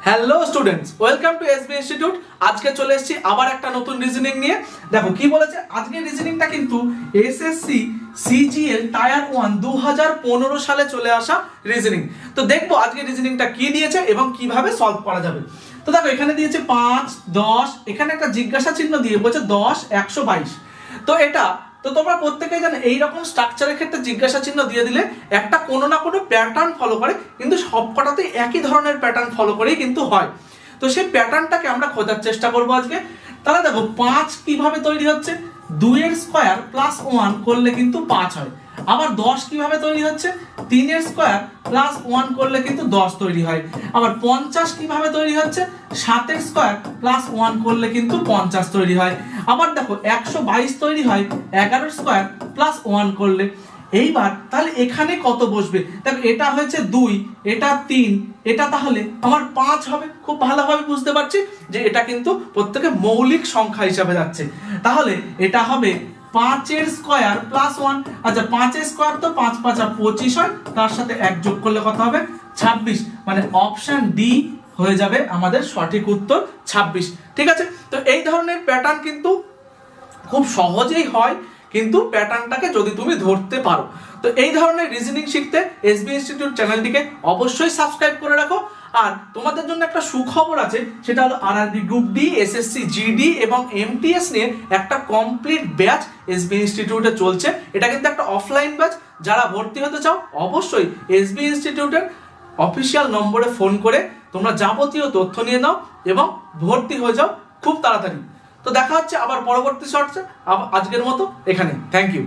Hello students, welcome to SB institute. আজকে চলে এসেছি আবার একটা নতুন রিজনিং নিয়ে। দেখো কি বলেছে আজকের রিজনিংটা, কিন্তু এসএসসি সিজিএল টায়ার 1 2015 সালে চলে আসা রিজনিং। তো দেখবো আজকে রিজনিংটা কি দিয়েছে এবং কিভাবে সলভ করা যাবে। তো দেখো এখানে দিয়েছে 5, 10, এখানে একটা জিজ্ঞাসা চিহ্ন দিয়ে বলছে 10, 122। তো এটা তো তোমরা প্রত্যেকেই জানো এইরকম স্ট্রাকচারের ক্ষেত্রে জিজ্ঞাসা চিহ্ন দিয়ে দিলে একটা কোনো না কোনো প্যাটার্ন ফলো করে, কিন্তু সবকটাতে একই ধরনের প্যাটার্ন ফলো করেই কিন্তু হয়। তো সেই প্যাটার্নটাকে আমরা খোঁজার চেষ্টা করবো আজকে। তাহলে দেখো 5 কিভাবে তৈরি হচ্ছে, 2 এর স্কয়ার প্লাস 1 করলে কিন্তু 5 হয়। আবার 10 কিভাবে তৈরি হচ্ছে, 3 এর স্কয়ার প্লাস 1 করলে কিন্তু 10 তৈরি হয়। আবার 50 কিভাবে তৈরি হচ্ছে, 7 এর স্কয়ার প্লাস 1 করলে কিন্তু 50 তৈরি হয়। আবার দেখো 122 তৈরি হয় 11 এর স্কয়ার প্লাস 1 করলে। এইবার তাহলে এখানে কত বসবে, দেখো এটা হয়েছে 2, এটা 3, এটা তাহলে আমার 5 হবে। খুব ভালোভাবে বুঝতে পারছি যে এটা কিন্তু প্রত্যেকে মৌলিক সংখ্যা হিসাবে যাচ্ছে। তাহলে এটা হবে 5 এর স্কয়ার প্লাস 1। আচ্ছা 5 এর স্কয়ার তো 5 5 25 হয়, তার সাথে 1 যোগ করলে কত হবে 26। মানে অপশন ডি হয়ে যাবে আমাদের সঠিক উত্তর 26। ঠিক আছে, তো এই ধরনের প্যাটার্ন কিন্তু খুব সহজেই হয়, কিন্তু প্যাটার্নটাকে যদি তুমি ধরতে পারো। তো এই ধরনের রিজনিং শিখতে এসবি ইনস্টিটিউট চ্যানেলটিকে অবশ্যই সাবস্ক্রাইব করে রাখো। আর তোমাদের জন্য একটা সুখবর আছে, সেটা হলো RRB group D, SSC GD এবং এমটিএস নিয়ে একটা কমপ্লিট ব্যাচ এসবি ইনস্টিটিউটে চলছে। এটা কিন্তু একটা অফলাইন ব্যাচ। যারা ভর্তি হতে চাও অবশ্যই এসবি ইনস্টিটিউটের অফিসিয়াল নম্বরে ফোন করে তোমরা যাবতীয় তথ্য নিয়ে নাও এবং ভর্তি হয়ে যাও খুব তাড়াতাড়ি। তো দেখা হচ্ছে আবার পরবর্তী শর্টসে। আজকের মতো এখানে, থ্যাংক ইউ।